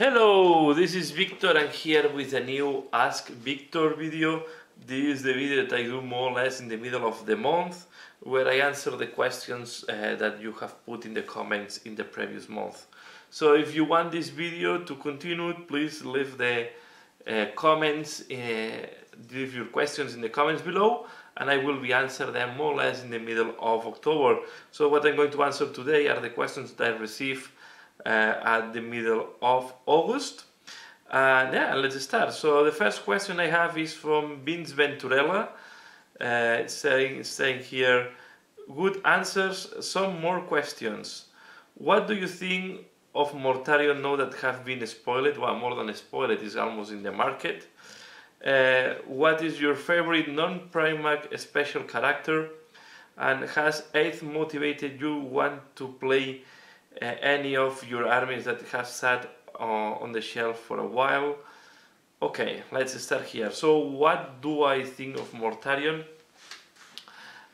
Hello, this is Victor and here with a new Ask Victor video. This is the video that I do more or less in the middle of the month, where I answer the questions that you have put in the comments in the previous month. So if you want this video to continue, please leave the comments, leave your questions in the comments below, and I will be answering them more or less in the middle of October. So what I'm going to answer today are the questions that I received at the middle of August. Yeah, let's start. So the first question I have is from Vince Venturella, saying here, good answers, some more questions. What do you think of Mortarion now that have been spoiled? Well, more than spoiled, it is almost in the market. What is your favorite non-Primarch special character? And has 8th motivated you want to play any of your armies that have sat on the shelf for a while? Okay, let's start here. So what do I think of Mortarion?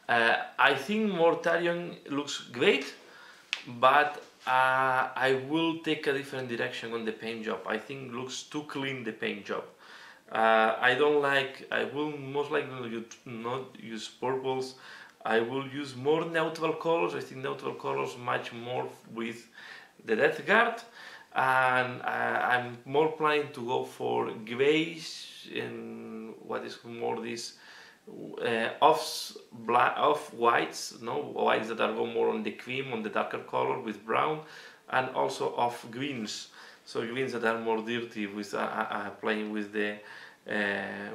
I think Mortarion looks great, but I will take a different direction on the paint job. I think it looks too clean, the paint job. I will most likely not use purples. I will use more neutral colors. I think neutral colors match more with the Death Guard, and I'm more planning to go for grays and what is more this off whites, whites that are go more on the cream, on the darker color with brown, and also off greens. So greens that are more dirty with playing with the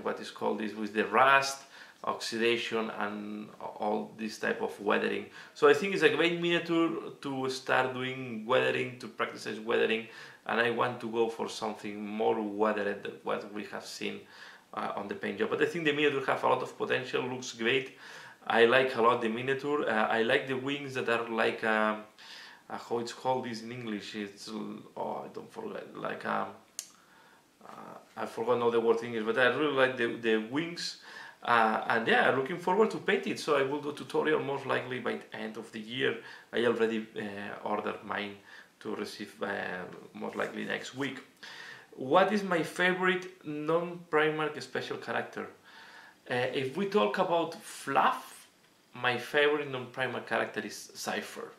what is called this, with the rust, oxidation, and all this type of weathering. So I think it's a great miniature to start doing weathering, to practice weathering, and I want to go for something more weathered than what we have seen on the paint job. But I think the miniature have a lot of potential, looks great. I like a lot the miniature. I like the wings that are like how it's called this in English. It's I don't forget, like I forgot now the word in English, but I really like the wings. And yeah, I'm looking forward to paint it. So I will do a tutorial most likely by the end of the year. I already ordered mine to receive most likely next week. What is my favorite non-Primarch special character? If we talk about fluff, my favorite non-Primarch character is Cypher.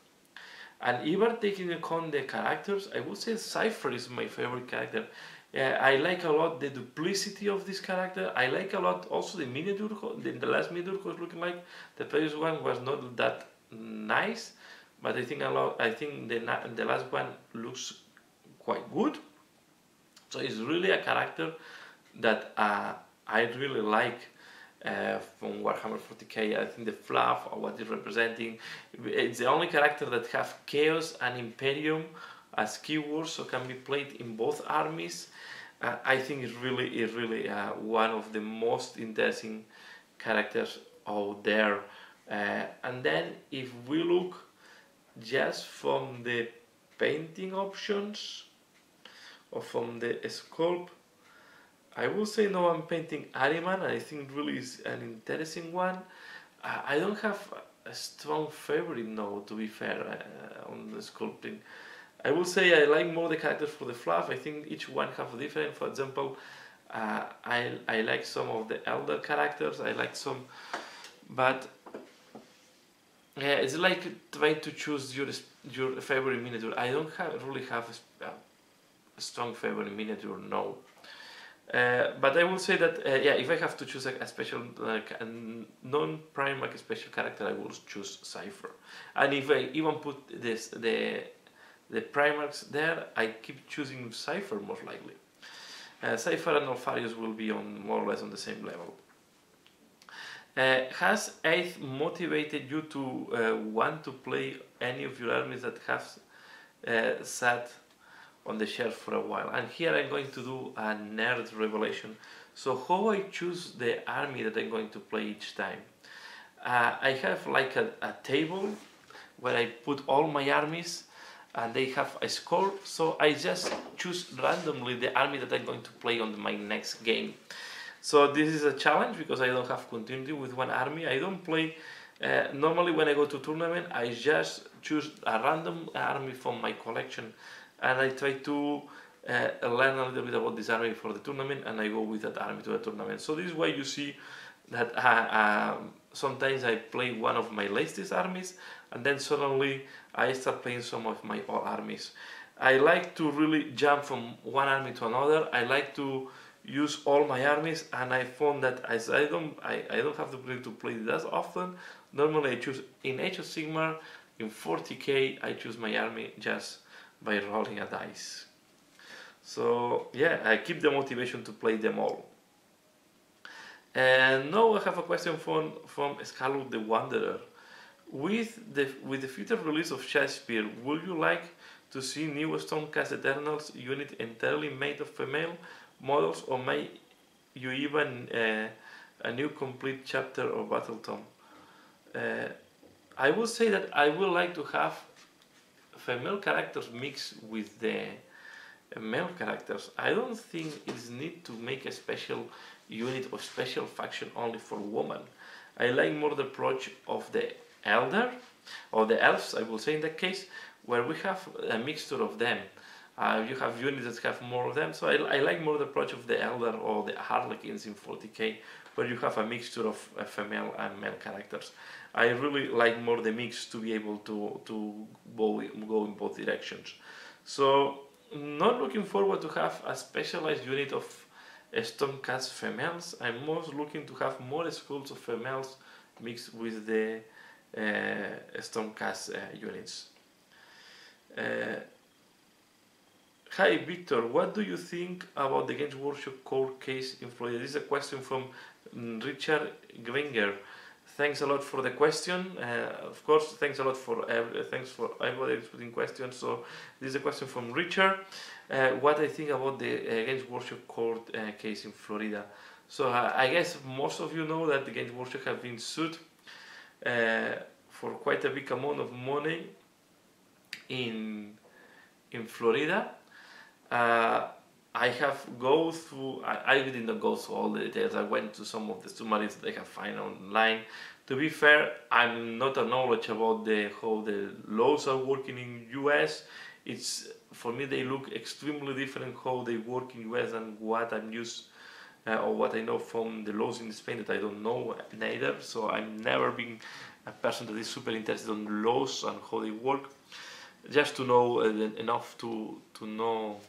And even taking into account the characters, I would say Cypher is my favorite character. I like a lot the duplicity of this character. I like a lot also the miniature. The last miniature was looking like the previous one was not that nice, but I think the last one looks quite good. So it's really a character that I really like from Warhammer 40k. I think the fluff or what it's representing. It's the only character that have Chaos and Imperium as keywords, so can be played in both armies. I think it's really one of the most interesting characters out there. And then if we look just from the painting options or from the sculpt, I will say no, I'm painting Ahriman. I think really is an interesting one. I don't have a strong favorite now, to be fair, on the sculpting. I will say I like more the characters for the fluff. I think each one have a different. For example, I like some of the elder characters. I like some, but yeah, it's like trying to choose your favorite miniature. I don't really have a strong favorite miniature, no. But I will say that yeah, if I have to choose a special, like a non-Primarch special character, I will choose Cypher. And if I even put the Primarchs there, I keep choosing Cypher most likely. Cypher and Alpharius will be on more or less on the same level. Has 8th motivated you to want to play any of your armies that have sat on the shelf for a while? And here I'm going to do a nerd revelation. So how I choose the army that I'm going to play each time. I have like a table where I put all my armies, and they have a score, so I just choose randomly the army that I'm going to play on my next game. So this is a challenge because I don't have continuity with one army. I don't play, normally when I go to tournament, I just choose a random army from my collection, and I try to learn a little bit about this army for the tournament, and I go with that army to the tournament. So this is why you see that sometimes I play one of my latest armies, and then suddenly I start playing some of my old armies. I like to really jump from one army to another. I like to use all my armies, and I found that as I don't have the ability to play that often. Normally I choose in Age of Sigmar, in 40k I choose my army just by rolling a dice. So yeah, I keep the motivation to play them all. And now I have a question from Scarlet the Wanderer. With the future release of Shakespeare, would you like to see new Stormcast Eternals unit entirely made of female models, or may you even a new complete chapter of Battle Tome? I would say that I would like to have female characters mixed with the male characters. I don't think it's need to make a special unit or special faction only for women. I like more the approach of the elder or the elves, I will say in that case, where we have a mixture of them. You have units that have more of them, so I like more the approach of the elder or the harlequins in 40k, where you have a mixture of female and male characters. I really like more the mix to be able to go in both directions. So not looking forward to have a specialized unit of Stormcast females. I'm most looking to have more schools of females mixed with the Stormcast units. Hi Victor, what do you think about the Games Workshop court case in Florida? This is a question from Richard Gringer. Thanks a lot for the question. Of course, thanks a lot for everybody who's putting questions. So this is a question from Richard. What I think about the Games Workshop court case in Florida. So I guess most of you know that the Games Workshop have been sued for quite a big amount of money in Florida. I have go through. I did not go through all the details. I went to some of the summaries that I have found online. To be fair, I'm not a knowledge about how the laws are working in US. It's for me they look extremely different how they work in US and what I'm used or what I know from the laws in Spain that I don't know neither. So I'm never been a person that is super interested on laws and how they work. Just to know enough to know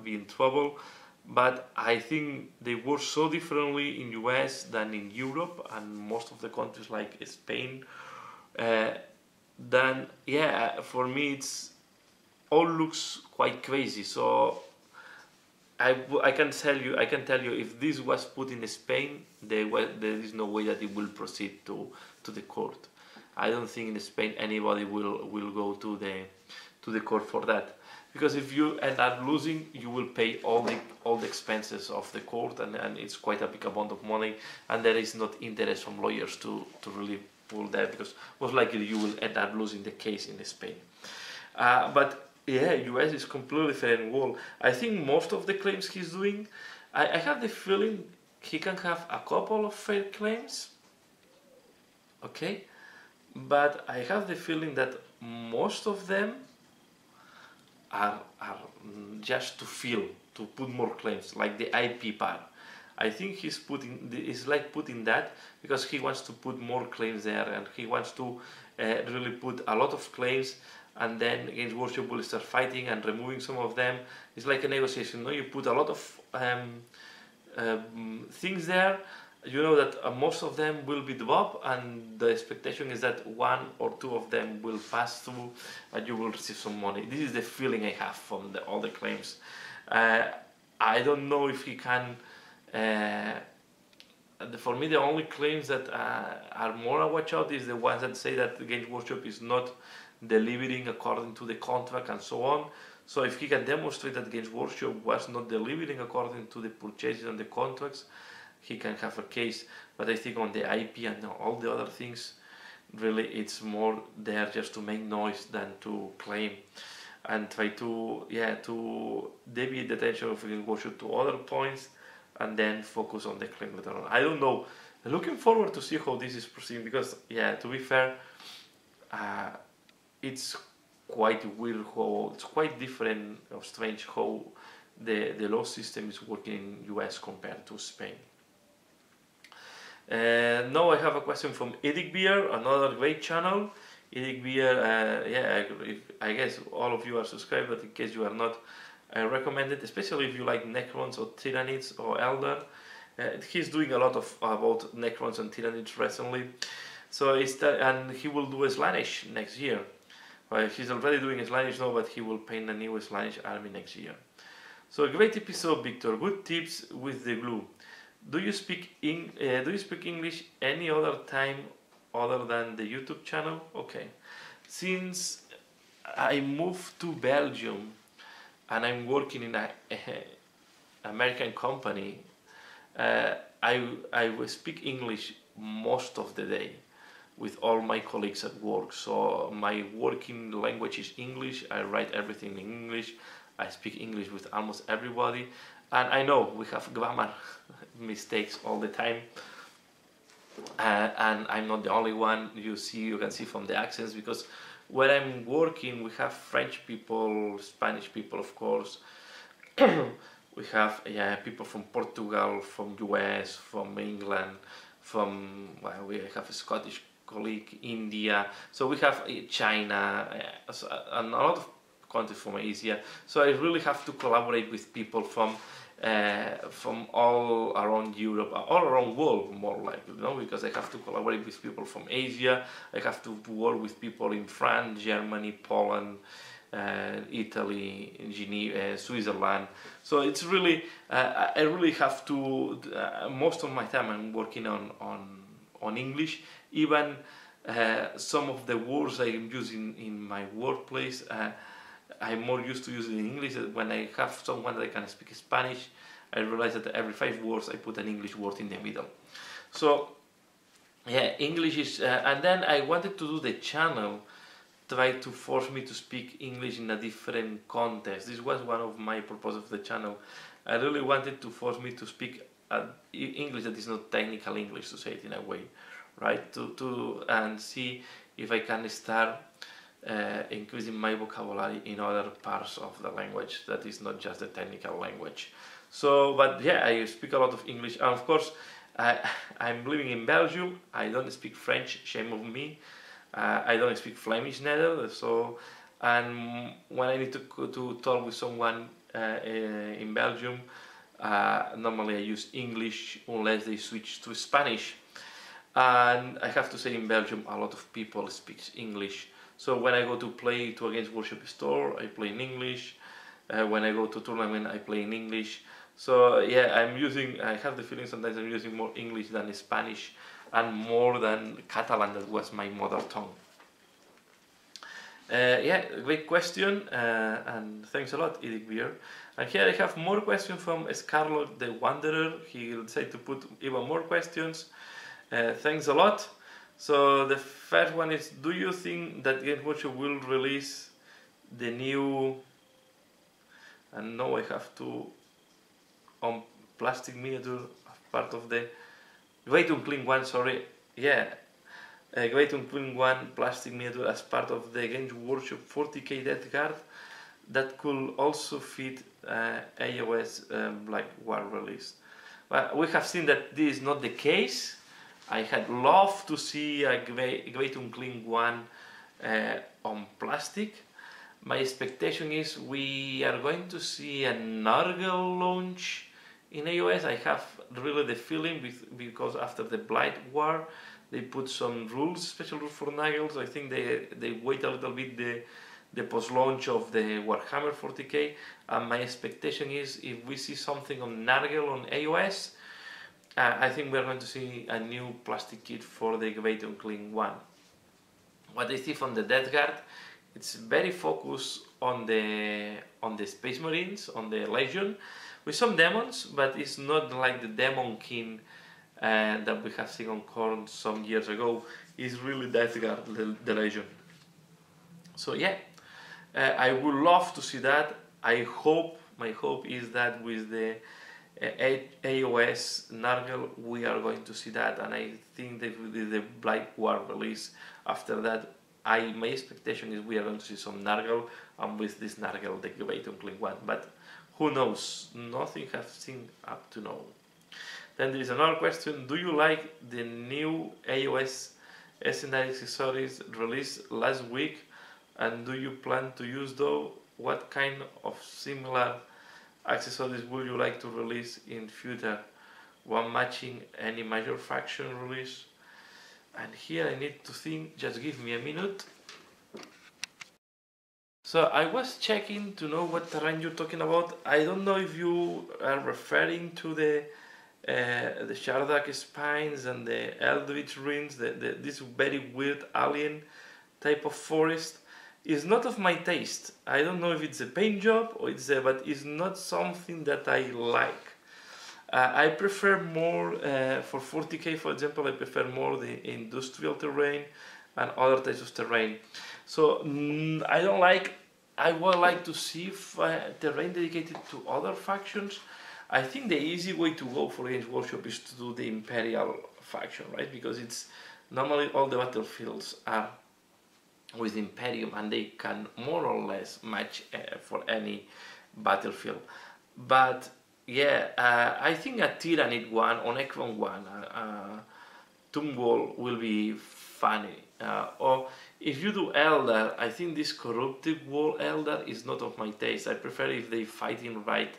be in trouble, but I think they work so differently in US than in Europe and most of the countries like Spain. Then yeah, for me it's all looks quite crazy. So I can tell you if this was put in Spain, there is no way that it will proceed to the court. I don't think in Spain anybody will go to the court for that. Because if you end up losing, you will pay all the expenses of the court, and it's quite a big amount of money, and there is not interest from lawyers to really pull that, because most likely you will end up losing the case in Spain. But yeah, US is completely different world. I think most of the claims he's doing, I have the feeling he can have a couple of fair claims, okay, but I have the feeling that most of them are just to put more claims, like the IP part. I think he's putting that because he wants to put more claims there, and he wants to really put a lot of claims, and then Games Workshop will start fighting and removing some of them. It's like a negotiation. No, you put a lot of things there. You know that most of them will be dropped, and the expectation is that one or two of them will pass through and you will receive some money. This is the feeling I have from all the claims. I don't know if he can. For me, the only claims that are more a watch out is the ones that say that the Games Workshop is not delivering according to the contract and so on. So if he can demonstrate that Games Workshop was not delivering according to the purchases and the contracts, he can have a case. But I think on the IP and all the other things, really it's more there just to make noise than to claim and try to deviate the attention of Games Workshop to other points and then focus on the claim later on. I don't know. Looking forward to see how this is proceeding, because to be fair, it's quite weird it's quite different or strange how the law system is working in US compared to Spain. Now I have a question from Edic Beer, another great channel. Edic Beer, yeah, I guess all of you are subscribed, but in case you are not, I recommend it, especially if you like Necrons or Tyranids or Elder. He's doing a lot about Necrons and Tyranids recently. So and he will do a Slaanesh next year. Well, he's already doing a Slaanesh now, but he will paint a new Slaanesh army next year. So great episode, Victor. Good tips with the glue. Do you speak English any other time other than the YouTube channel? Okay. Since I moved to Belgium and I'm working in a American company, I will speak English most of the day with all my colleagues at work. So my working language is English. I write everything in English. I speak English with almost everybody. And I know we have grammar mistakes all the time. And I'm not the only one. You can see from the accents, because where I'm working we have French people, Spanish people, of course. We have people from Portugal, from US, from England, we have a Scottish colleague, India. So we have China, and a lot of countries from Asia. So I really have to collaborate with people from all around Europe, all around the world, more likely, because I have to collaborate with people from Asia. I have to work with people in France, Germany, Poland, Italy, Geneva, Switzerland. So it's really, I really have to, most of my time I'm working on English. Even some of the words I'm using in my workplace, I'm more used to using English. When I have someone that can speak Spanish, I realize that every 5 words I put an English word in the middle. So yeah, English is, and then I wanted to do the channel, try to force me to speak English in a different context. This was one of my purposes of the channel. I really wanted to force me to speak English that is not technical English, to say it in a way, right? And see if I can start increasing my vocabulary in other parts of the language that is not just the technical language. So, but yeah, I speak a lot of English, and of course, I'm living in Belgium. I don't speak French, shame of me. I don't speak Flemish neither. So, and when I need to talk with someone in Belgium, normally I use English unless they switch to Spanish. And I have to say, in Belgium, a lot of people speak English. So when I go to play to Against Worship Store, I play in English. When I go to tournament, I play in English. So yeah, I have the feeling sometimes I'm using more English than Spanish, and more than Catalan, that was my mother tongue. Yeah, great question, and thanks a lot, Edic Beer. And here I have more questions from Scarlet the Wanderer. He decided to put even more questions. Thanks a lot. So the first one is, do you think that Games Workshop will release the new, and now I have to, on plastic miniature, part of the Great Unclean One, sorry, yeah, Great Unclean One plastic miniature as part of the Games Workshop 40k Death Guard that could also fit AOS Black War release. But we have seen that this is not the case. I had loved to see a Great Unclean One on plastic. My expectation is we are going to see a Nurgle launch in AOS. I have really the feeling, because after the Blight War they put some rules, special rules for Nuggles. I think they wait a little bit the post-launch of the Warhammer 40k, and my expectation is if we see something on Nurgle on AOS, I think we are going to see a new plastic kit for the Great Unclean One. What I see from the Death Guard, it's very focused on the Space Marines, on the Legion, with some demons, but it's not like the Demon King that we have seen on Khorne some years ago. It's really Death Guard, the Legion. So yeah, I would love to see that. My hope is that with the AOS Nurgle we are going to see that, and I think that with the Blight War release after that, my expectation is we are going to see some Nurgle, and with this Nurgle the Great Unclean One. But Who knows? Nothing has seen up to now. Then there is another question. Do you like the new iOS SNI accessories released last week? And do you plan to use those? What kind of similar accessories would you like to release in future? One matching any major faction release? And here I need to think, just give me a minute. So I was checking to know what terrain you're talking about. I don't know if you are referring to the Shardak spines and the Eldritch ruins, this very weird alien type of forest. Is not of my taste. I don't know if it's a paint job or but it's not something that I like. I prefer more for 40k, for example. I prefer more the industrial terrain and other types of terrain. So I don't like. I would like to see if, terrain dedicated to other factions. I think the easy way to go for Games Workshop is to do the Imperial faction, right? Because it's normally all the battlefields are with Imperium and they can more or less match for any battlefield. But yeah, I think a Tyranid one or Necron one, Tomb Wall will be funny. Or if you do Elder, I think this Corrupted Wall Elder is not of my taste. I prefer if they fighting right.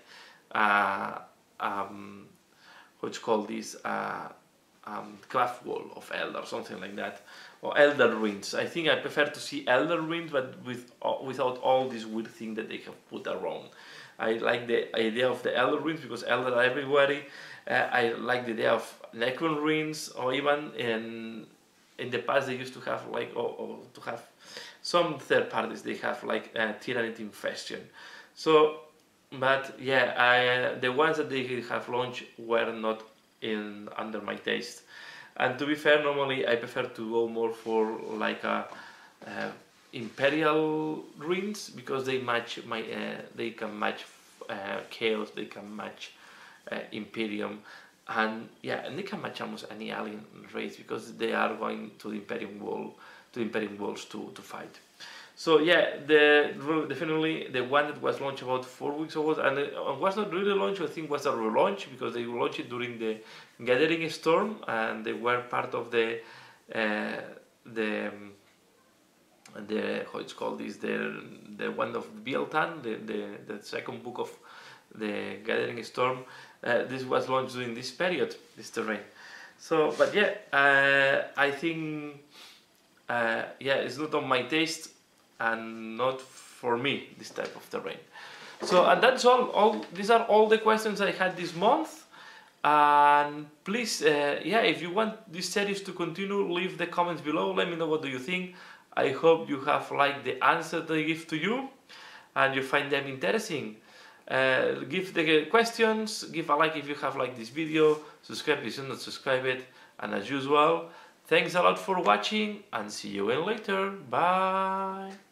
What's called this? Craft Wall of Elder, something like that, or Elder Ruins. I think I prefer to see Elder Ruins, but without all this weird thing that they have put around. I like the idea of the Elder Ruins because Elder are everywhere. I like the idea of Necron Ruins, or even in the past they used to have like or to have some third parties. They have like Tyranid Infestation. So, but yeah, the ones that they have launched were not under my taste, and to be fair, normally I prefer to go more for like a Imperial ruins because they match my they can match Chaos, they can match Imperium, and yeah, and they can match almost any alien race because they are going to the Imperium Walls to fight. So yeah, definitely the one that was launched about 4 weeks ago, and it was not really launched. I think was a relaunch because they launched it during the Gathering Storm, and they were part of the how it's called this the one of Bieltan, the second book of the Gathering Storm. This was launched during this period, this terrain. So, but yeah, I think yeah, it's not on my taste and not for me, this type of terrain. So, and that's all these are all the questions I had this month. And please, yeah, if you want this series to continue, leave the comments below. Let me know what do you think. I hope you have liked the answer that I give to you and you find them interesting. Give the questions, give a like if you have liked this video, subscribe if you're not subscribed, and as usual, thanks a lot for watching and see you again later. Bye.